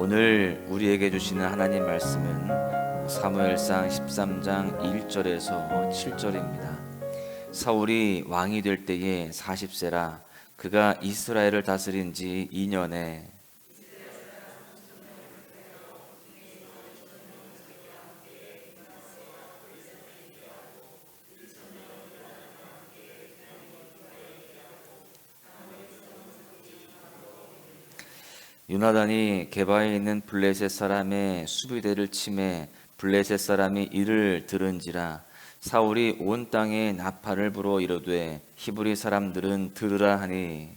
오늘 우리에게 주시는 하나님 말씀은 사무엘상 13장 1절에서 7절입니다. 사울이 왕이 될 때에 40세라 그가 이스라엘을 다스린 지 2년에 요나단이 게바에 있는 블레셋 사람의 수비대를 치매 블레셋 사람이 이를 들은지라 사울이 온 땅에 나팔을 불어 이르되 히브리 사람들은 들으라 하니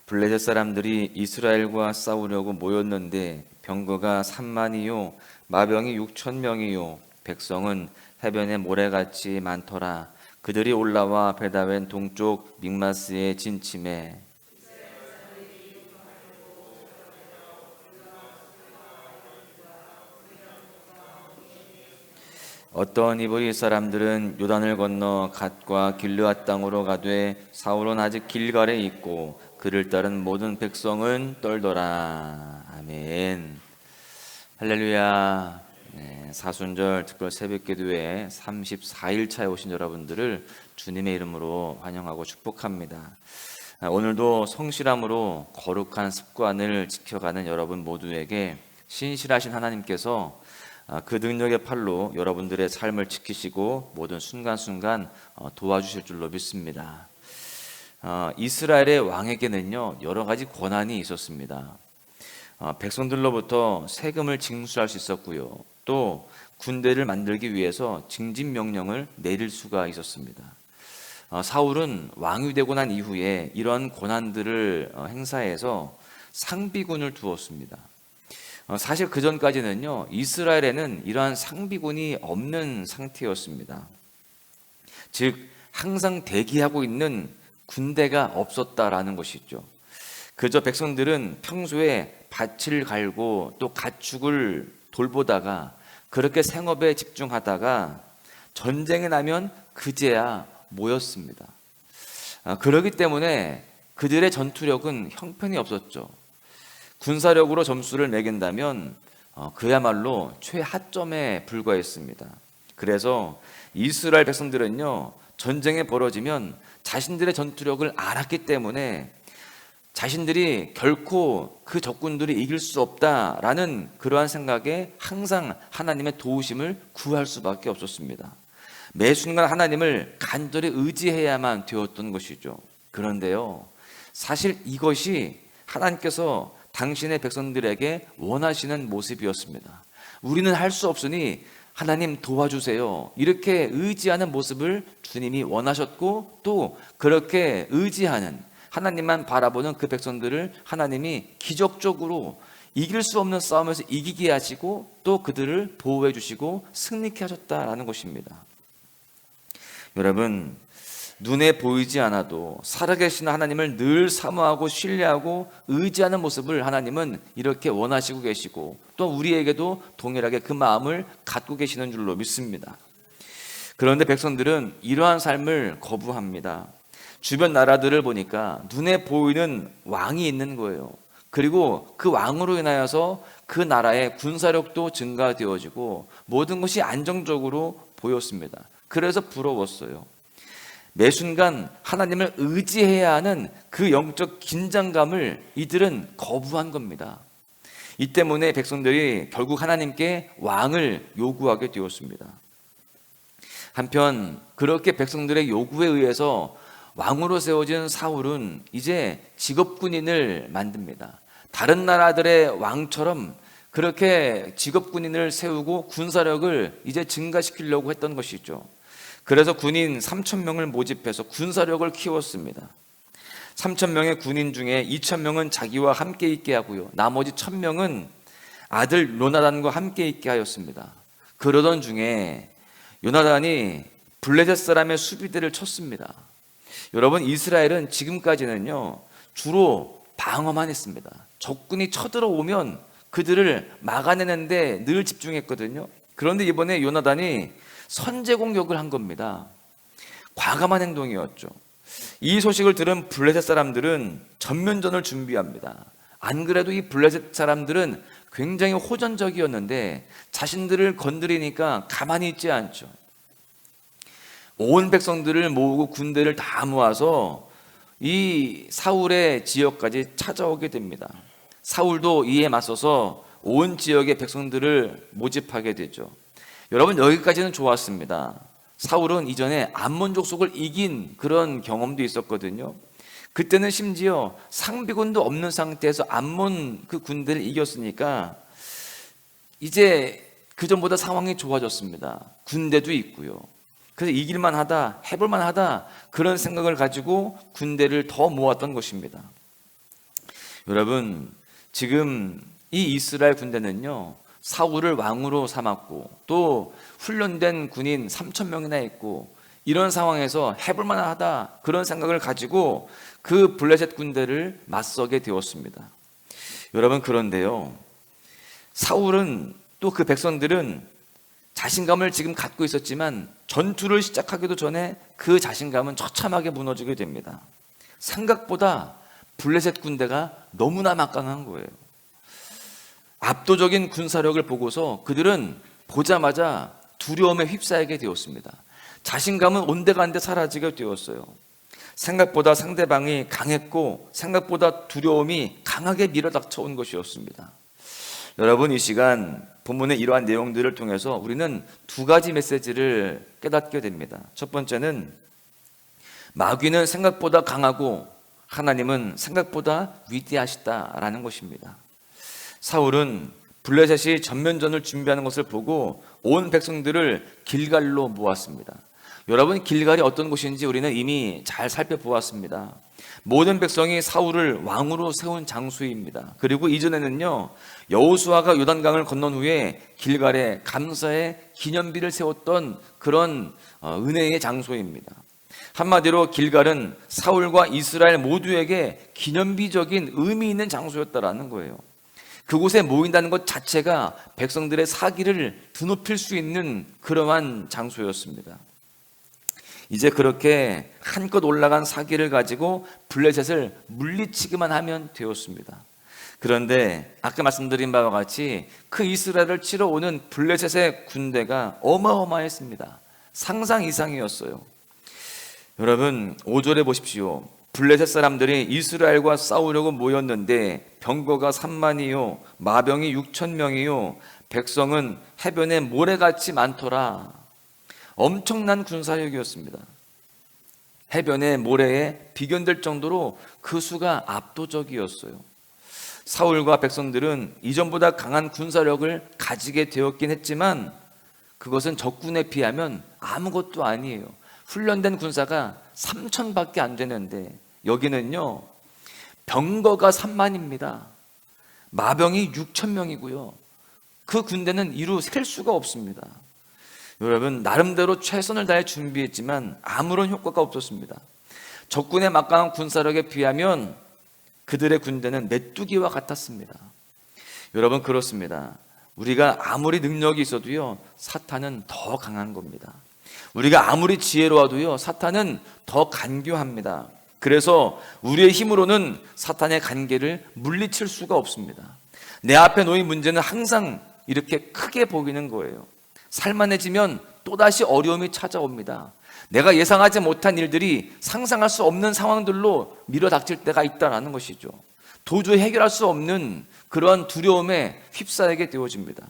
블레셋 사람들이 이스라엘과 싸우려고 모였는데 병거가 3만이요 마병이 6,000명이요 백성은 해변의 모래같이 많더라. 그들이 올라와 베다웬 동쪽 믹마스에 진침해 어떤 히브리 사람들은 요단을 건너 갓과 길르앗 땅으로 가되 사울은 아직 길갈에 있고 그를 따른 모든 백성은 떨더라. 아멘. 할렐루야. 사순절 특별 새벽기도회 34일 차에 오신 여러분들을 주님의 이름으로 환영하고 축복합니다. 오늘도 성실함으로 거룩한 습관을 지켜가는 여러분 모두에게 신실하신 하나님께서 그 능력의 팔로 여러분들의 삶을 지키시고 모든 순간순간 도와주실 줄로 믿습니다. 이스라엘의 왕에게는요 여러 가지 권한이 있었습니다. 백성들로부터 세금을 징수할 수 있었고요. 또 군대를 만들기 위해서 징집 명령을 내릴 수가 있었습니다. 사울은 왕이 되고 난 이후에 이런 권한들을 행사해서 상비군을 두었습니다. 사실 그 전까지는요 이스라엘에는 이러한 상비군이 없는 상태였습니다. 즉 항상 대기하고 있는 군대가 없었다라는 것이죠. 그저 백성들은 평소에 밭을 갈고 또 가축을 돌보다가 그렇게 생업에 집중하다가 전쟁이 나면 그제야 모였습니다. 그렇기 때문에 그들의 전투력은 형편이 없었죠. 군사력으로 점수를 매긴다면 그야말로 최하점에 불과했습니다. 그래서 이스라엘 백성들은요 전쟁이 벌어지면 자신들의 전투력을 알았기 때문에 자신들이 결코 그 적군들이 이길 수 없다라는 그러한 생각에 항상 하나님의 도우심을 구할 수밖에 없었습니다. 매 순간 하나님을 간절히 의지해야만 되었던 것이죠. 그런데요, 사실 이것이 하나님께서 당신의 백성들에게 원하시는 모습이었습니다. 우리는 할 수 없으니 하나님 도와주세요. 이렇게 의지하는 모습을 주님이 원하셨고 또 그렇게 의지하는 하나님만 바라보는 그 백성들을 하나님이 기적적으로 이길 수 없는 싸움에서 이기게 하시고 또 그들을 보호해 주시고 승리케 하셨다라는 것입니다. 여러분, 눈에 보이지 않아도 살아계신 하나님을 늘 사모하고 신뢰하고 의지하는 모습을 하나님은 이렇게 원하시고 계시고 또 우리에게도 동일하게 그 마음을 갖고 계시는 줄로 믿습니다. 그런데 백성들은 이러한 삶을 거부합니다. 주변 나라들을 보니까 눈에 보이는 왕이 있는 거예요. 그리고 그 왕으로 인하여서 그 나라의 군사력도 증가되어지고 모든 것이 안정적으로 보였습니다. 그래서 부러웠어요. 매 순간 하나님을 의지해야 하는 그 영적 긴장감을 이들은 거부한 겁니다. 이 때문에 백성들이 결국 하나님께 왕을 요구하게 되었습니다. 한편 그렇게 백성들의 요구에 의해서 왕으로 세워진 사울은 이제 직업군인을 만듭니다. 다른 나라들의 왕처럼 그렇게 직업군인을 세우고 군사력을 이제 증가시키려고 했던 것이죠. 그래서 군인 3,000명을 모집해서 군사력을 키웠습니다. 3,000명의 군인 중에 2,000명은 자기와 함께 있게 하고요. 나머지 1,000명은 아들 요나단과 함께 있게 하였습니다. 그러던 중에 요나단이 블레셋 사람의 수비대를 쳤습니다. 여러분, 이스라엘은 지금까지는요 주로 방어만 했습니다. 적군이 쳐들어오면 그들을 막아내는데 늘 집중했거든요. 그런데 이번에 요나단이 선제 공격을 한 겁니다. 과감한 행동이었죠. 이 소식을 들은 블레셋 사람들은 전면전을 준비합니다. 안 그래도 이 블레셋 사람들은 굉장히 호전적이었는데 자신들을 건드리니까 가만히 있지 않죠. 온 백성들을 모으고 군대를 다 모아서 이 사울의 지역까지 찾아오게 됩니다. 사울도 이에 맞서서 온 지역의 백성들을 모집하게 되죠. 여러분, 여기까지는 좋았습니다. 사울은 이전에 암몬 족속을 이긴 그런 경험도 있었거든요. 그때는 심지어 상비군도 없는 상태에서 암몬 그 군대를 이겼으니까 이제 그전보다 상황이 좋아졌습니다. 군대도 있고요. 그래서 이길만 하다, 해볼만 하다, 그런 생각을 가지고 군대를 더 모았던 것입니다. 여러분, 지금 이 이스라엘 군대는요, 사울을 왕으로 삼았고 또 훈련된 군인 3,000명이나 있고 이런 상황에서 해볼만 하다, 그런 생각을 가지고 그 블레셋 군대를 맞서게 되었습니다. 여러분, 그런데요, 사울은 또 그 백성들은 자신감을 지금 갖고 있었지만 전투를 시작하기도 전에 그 자신감은 처참하게 무너지게 됩니다. 생각보다 블레셋 군대가 너무나 막강한 거예요. 압도적인 군사력을 보고서 그들은 보자마자 두려움에 휩싸이게 되었습니다. 자신감은 온데간데 사라지게 되었어요. 생각보다 상대방이 강했고 생각보다 두려움이 강하게 밀어닥쳐온 것이었습니다. 여러분, 이 시간 본문의 이러한 내용들을 통해서 우리는 두 가지 메시지를 깨닫게 됩니다. 첫 번째는 마귀는 생각보다 강하고 하나님은 생각보다 위대하시다라는 것입니다. 사울은 블레셋이 전면전을 준비하는 것을 보고 온 백성들을 길갈로 모았습니다. 여러분, 길갈이 어떤 곳인지 우리는 이미 잘 살펴보았습니다. 모든 백성이 사울을 왕으로 세운 장소입니다. 그리고 이전에는요, 여호수아가 요단강을 건넌 후에 길갈에 감사의 기념비를 세웠던 그런 은혜의 장소입니다. 한마디로 길갈은 사울과 이스라엘 모두에게 기념비적인 의미 있는 장소였다라는 거예요. 그곳에 모인다는 것 자체가 백성들의 사기를 드높일 수 있는 그러한 장소였습니다. 이제 그렇게 한껏 올라간 사기를 가지고 블레셋을 물리치기만 하면 되었습니다. 그런데 아까 말씀드린 바와 같이 그 이스라엘을 치러 오는 블레셋의 군대가 어마어마했습니다. 상상 이상이었어요. 여러분, 5절에 보십시오. 블레셋 사람들이 이스라엘과 싸우려고 모였는데 병거가 3만이요 마병이 6,000명이요 백성은 해변에 모래같이 많더라. 엄청난 군사력이었습니다. 해변의 모래에 비견될 정도로 그 수가 압도적이었어요. 사울과 백성들은 이전보다 강한 군사력을 가지게 되었긴 했지만 그것은 적군에 비하면 아무것도 아니에요. 훈련된 군사가 3,000밖에 안 되는데 여기는요, 병거가 3만입니다. 마병이 6,000명이고요. 그 군대는 이루 셀 수가 없습니다. 여러분, 나름대로 최선을 다해 준비했지만 아무런 효과가 없었습니다. 적군의 막강한 군사력에 비하면 그들의 군대는 메뚜기와 같았습니다. 여러분, 그렇습니다. 우리가 아무리 능력이 있어도요, 사탄은 더 강한 겁니다. 우리가 아무리 지혜로워도요, 사탄은 더 간교합니다. 그래서 우리의 힘으로는 사탄의 간계를 물리칠 수가 없습니다. 내 앞에 놓인 문제는 항상 이렇게 크게 보이는 거예요. 살만해지면 또다시 어려움이 찾아옵니다. 내가 예상하지 못한 일들이 상상할 수 없는 상황들로 밀어닥칠 때가 있다는 것이죠. 도저히 해결할 수 없는 그러한 두려움에 휩싸이게 되어집니다.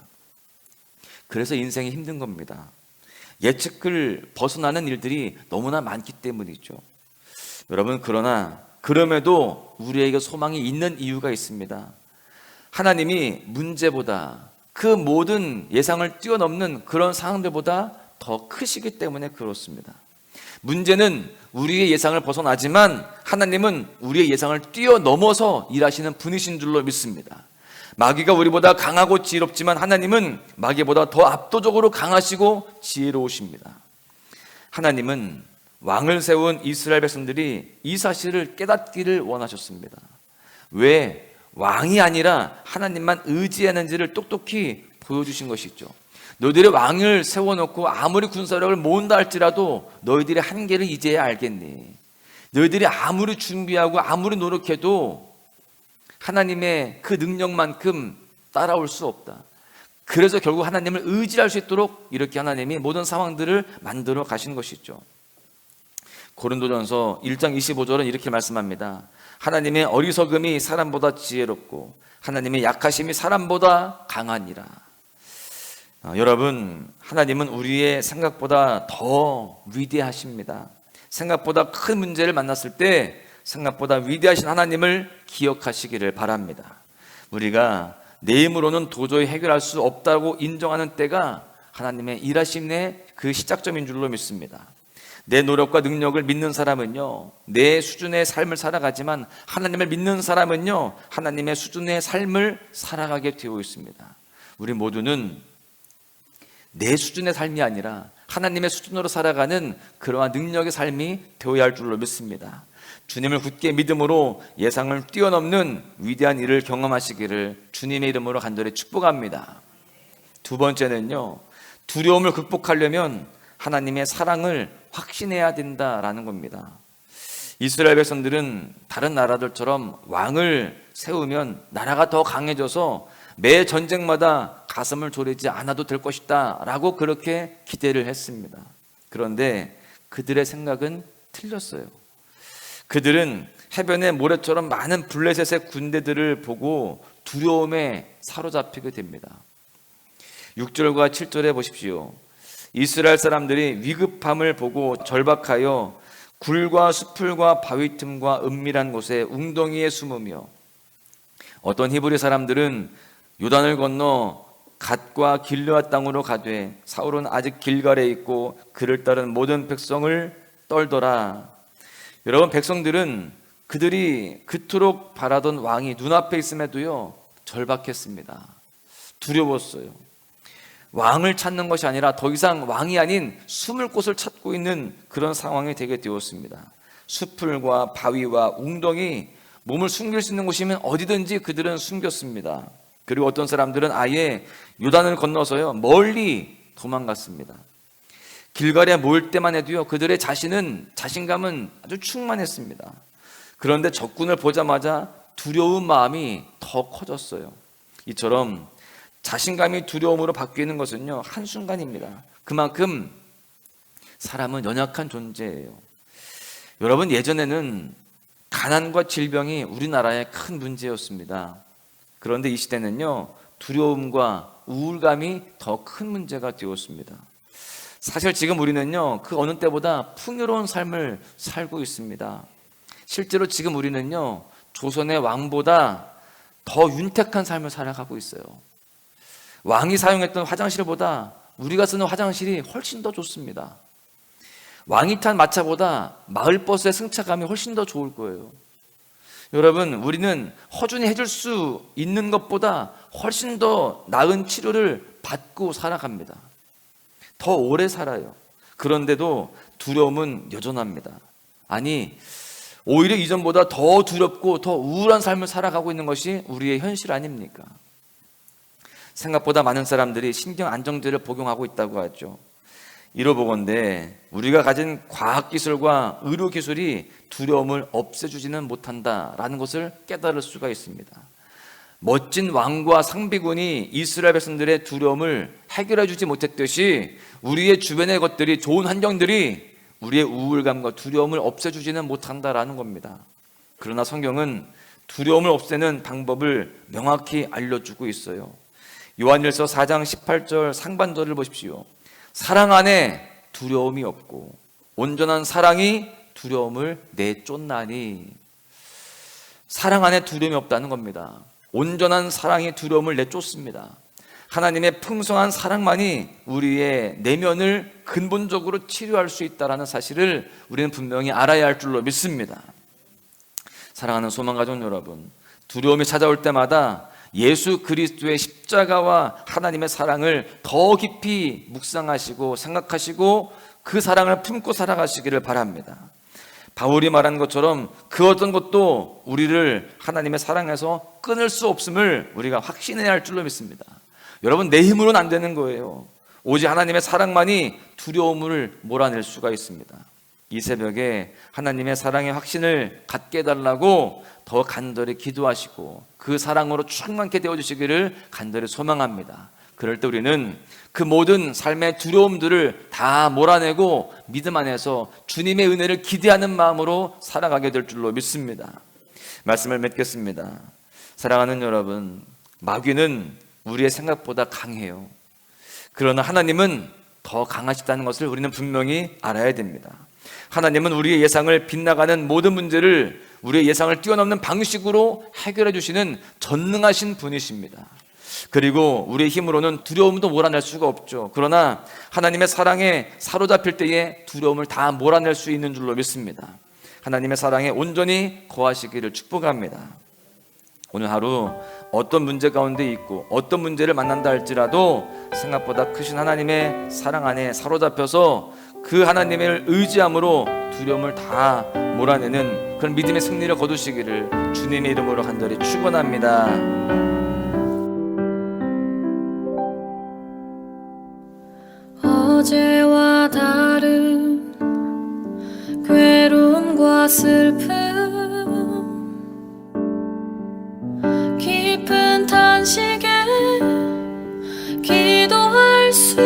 그래서 인생이 힘든 겁니다. 예측을 벗어나는 일들이 너무나 많기 때문이죠. 여러분, 그럼에도 우리에게 소망이 있는 이유가 있습니다. 하나님이 문제보다 그 모든 예상을 뛰어넘는 그런 상황들보다 더 크시기 때문에 그렇습니다. 문제는 우리의 예상을 벗어나지만 하나님은 우리의 예상을 뛰어넘어서 일하시는 분이신 줄로 믿습니다. 마귀가 우리보다 강하고 지혜롭지만 하나님은 마귀보다 더 압도적으로 강하시고 지혜로우십니다. 하나님은 왕을 세운 이스라엘 백성들이 이 사실을 깨닫기를 원하셨습니다. 왜 왕이 아니라 하나님만 의지하는지를 똑똑히 보여주신 것이죠. 너희들의 왕을 세워놓고 아무리 군사력을 모은다 할지라도 너희들의 한계를 이제야 알겠니? 너희들이 아무리 준비하고 아무리 노력해도 하나님의 그 능력만큼 따라올 수 없다. 그래서 결국 하나님을 의지할 수 있도록 이렇게 하나님이 모든 상황들을 만들어 가신 것이죠. 고린도전서 1장 25절은 이렇게 말씀합니다. 하나님의 어리석음이 사람보다 지혜롭고 하나님의 약하심이 사람보다 강하니라. 여러분, 하나님은 우리의 생각보다 더 위대하십니다. 생각보다 큰 문제를 만났을 때 생각보다 위대하신 하나님을 기억하시기를 바랍니다. 우리가 내 힘으로는 도저히 해결할 수 없다고 인정하는 때가 하나님의 일하심의 그 시작점인 줄로 믿습니다. 내 노력과 능력을 믿는 사람은요, 내 수준의 삶을 살아가지만 하나님을 믿는 사람은요, 하나님의 수준의 삶을 살아가게 되어 있습니다. 우리 모두는 내 수준의 삶이 아니라 하나님의 수준으로 살아가는 그러한 능력의 삶이 되어야 할 줄로 믿습니다. 주님을 굳게 믿음으로 예상을 뛰어넘는 위대한 일을 경험하시기를 주님의 이름으로 간절히 축복합니다. 두 번째는요, 두려움을 극복하려면 하나님의 사랑을 확신해야 된다라는 겁니다. 이스라엘 백성들은 다른 나라들처럼 왕을 세우면 나라가 더 강해져서 매 전쟁마다 가슴을 졸이지 않아도 될 것이다 라고 그렇게 기대를 했습니다. 그런데 그들의 생각은 틀렸어요. 그들은 해변의 모래처럼 많은 블레셋의 군대들을 보고 두려움에 사로잡히게 됩니다. 6절과 7절에 보십시오. 이스라엘 사람들이 위급함을 보고 절박하여 굴과 수풀과 바위 틈과 은밀한 곳에 웅덩이에 숨으며, 어떤 히브리 사람들은 요단을 건너 갓과 길르앗 땅으로 가되 사울은 아직 길갈에 있고 그를 따른 모든 백성을 떨더라. 여러분, 백성들은 그들이 그토록 바라던 왕이 눈앞에 있음에도요 절박했습니다. 두려웠어요. 왕을 찾는 것이 아니라 더 이상 왕이 아닌 숨을 곳을 찾고 있는 그런 상황이 되게 되었습니다. 수풀과 바위와 웅덩이, 몸을 숨길 수 있는 곳이면 어디든지 그들은 숨겼습니다. 그리고 어떤 사람들은 아예 요단을 건너서요 멀리 도망갔습니다. 길갈에 모일 때만 해도요 그들의 자신감은 아주 충만했습니다. 그런데 적군을 보자마자 두려운 마음이 더 커졌어요. 이처럼 자신감이 두려움으로 바뀌는 것은요 한순간입니다. 그만큼 사람은 연약한 존재예요. 여러분, 예전에는 가난과 질병이 우리나라의 큰 문제였습니다. 그런데 이 시대는요 두려움과 우울감이 더 큰 문제가 되었습니다. 사실 지금 우리는요 그 어느 때보다 풍요로운 삶을 살고 있습니다. 실제로 지금 우리는요 조선의 왕보다 더 윤택한 삶을 살아가고 있어요. 왕이 사용했던 화장실보다 우리가 쓰는 화장실이 훨씬 더 좋습니다. 왕이 탄 마차보다 마을버스의 승차감이 훨씬 더 좋을 거예요. 여러분, 우리는 허준이 해줄 수 있는 것보다 훨씬 더 나은 치료를 받고 살아갑니다. 더 오래 살아요. 그런데도 두려움은 여전합니다. 아니, 오히려 이전보다 더 두렵고 더 우울한 삶을 살아가고 있는 것이 우리의 현실 아닙니까? 생각보다 많은 사람들이 신경 안정제를 복용하고 있다고 하죠. 이러보건대 우리가 가진 과학기술과 의료기술이 두려움을 없애주지는 못한다라는 것을 깨달을 수가 있습니다. 멋진 왕과 상비군이 이스라엘 백성들의 두려움을 해결해주지 못했듯이 우리의 주변의 것들이, 좋은 환경들이 우리의 우울감과 두려움을 없애주지는 못한다라는 겁니다. 그러나 성경은 두려움을 없애는 방법을 명확히 알려주고 있어요. 요한일서 4장 18절 상반절을 보십시오. 사랑 안에 두려움이 없고 온전한 사랑이 두려움을 내쫓나니. 사랑 안에 두려움이 없다는 겁니다. 온전한 사랑이 두려움을 내쫓습니다. 하나님의 풍성한 사랑만이 우리의 내면을 근본적으로 치료할 수 있다는 사실을 우리는 분명히 알아야 할 줄로 믿습니다. 사랑하는 소망가족 여러분, 두려움이 찾아올 때마다 예수 그리스도의 십자가와 하나님의 사랑을 더 깊이 묵상하시고 생각하시고 그 사랑을 품고 살아가시기를 바랍니다. 바울이 말한 것처럼 그 어떤 것도 우리를 하나님의 사랑에서 끊을 수 없음을 우리가 확신해야 할 줄로 믿습니다. 여러분, 내 힘으로는 안 되는 거예요. 오직 하나님의 사랑만이 두려움을 몰아낼 수가 있습니다. 이 새벽에 하나님의 사랑의 확신을 갖게 해달라고 더 간절히 기도하시고 그 사랑으로 충만케 되어주시기를 간절히 소망합니다. 그럴 때 우리는 그 모든 삶의 두려움들을 다 몰아내고 믿음 안에서 주님의 은혜를 기대하는 마음으로 살아가게 될 줄로 믿습니다. 말씀을 맺겠습니다. 사랑하는 여러분, 마귀는 우리의 생각보다 강해요. 그러나 하나님은 더 강하시다는 것을 우리는 분명히 알아야 됩니다. 하나님은 우리의 예상을 빗나가는 모든 문제를 우리의 예상을 뛰어넘는 방식으로 해결해 주시는 전능하신 분이십니다. 그리고 우리의 힘으로는 두려움도 몰아낼 수가 없죠. 그러나 하나님의 사랑에 사로잡힐 때에 두려움을 다 몰아낼 수 있는 줄로 믿습니다. 하나님의 사랑에 온전히 거하시기를 축복합니다. 오늘 하루 어떤 문제 가운데 있고 어떤 문제를 만난다 할지라도 생각보다 크신 하나님의 사랑 안에 사로잡혀서 그 하나님을 의지함으로 두려움을 다 몰아내는 그런 믿음의 승리를 거두시기를 주님의 이름으로 간절히 축원합니다. 어제와 다른 괴로움과 슬픔, 깊은 탄식에 기도할 수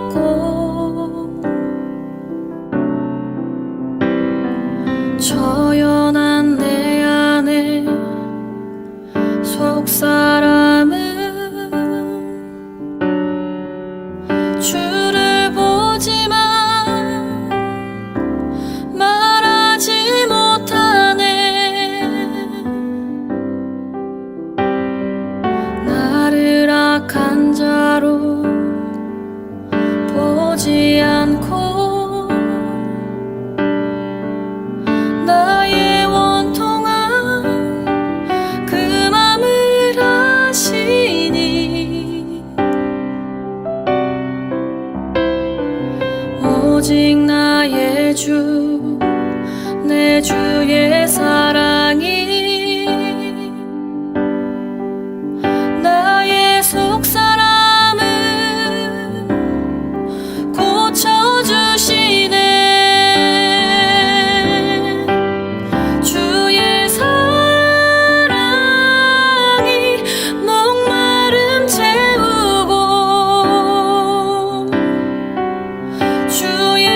없고, 처연한 내 안에 속사람은 주를 보지만 말하지 못하네. 나를 악한 자로 보지 않고 나의 원통한 그 맘을 아시니, 오직 나의 주, 내 주의 사랑이 나의 속사람을 고쳐주시네. 주의 사랑이 목마름 채우고 주의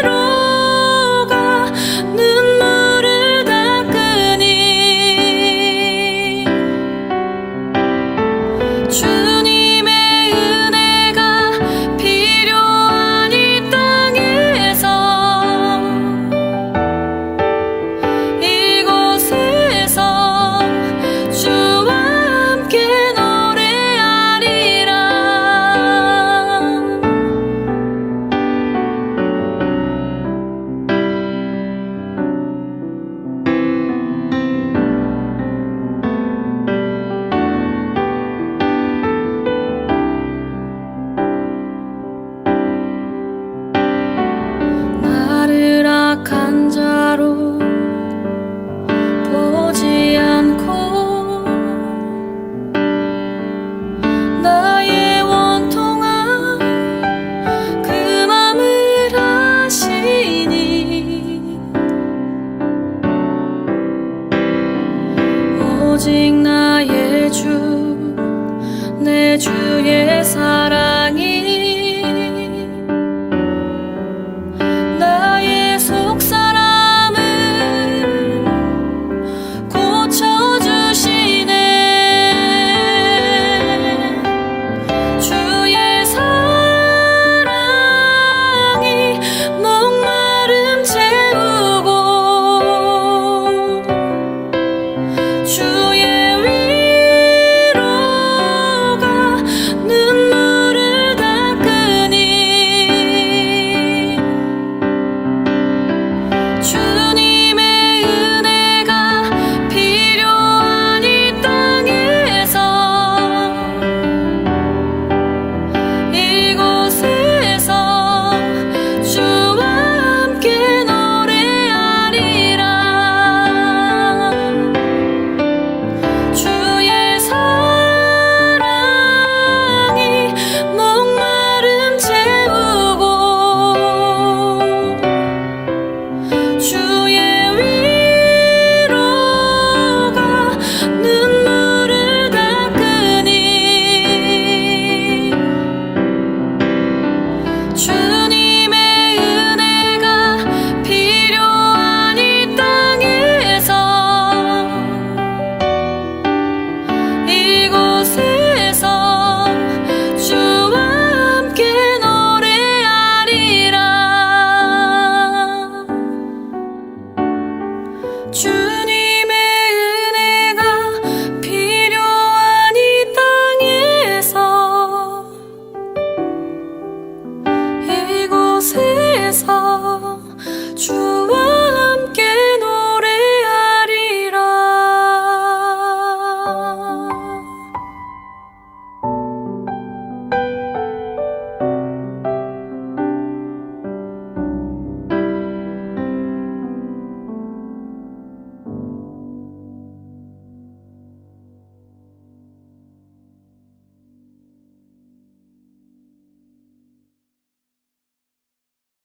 위로가 눈물을 닦으니, 주님의 은혜가 필요한 이 땅에서 이곳에서 주와 함께 노래하리라. 나를 악한 자로 보지 않고 나의 원통한 그 맘을 아시니, 오직 나의 주, 내 주의 사랑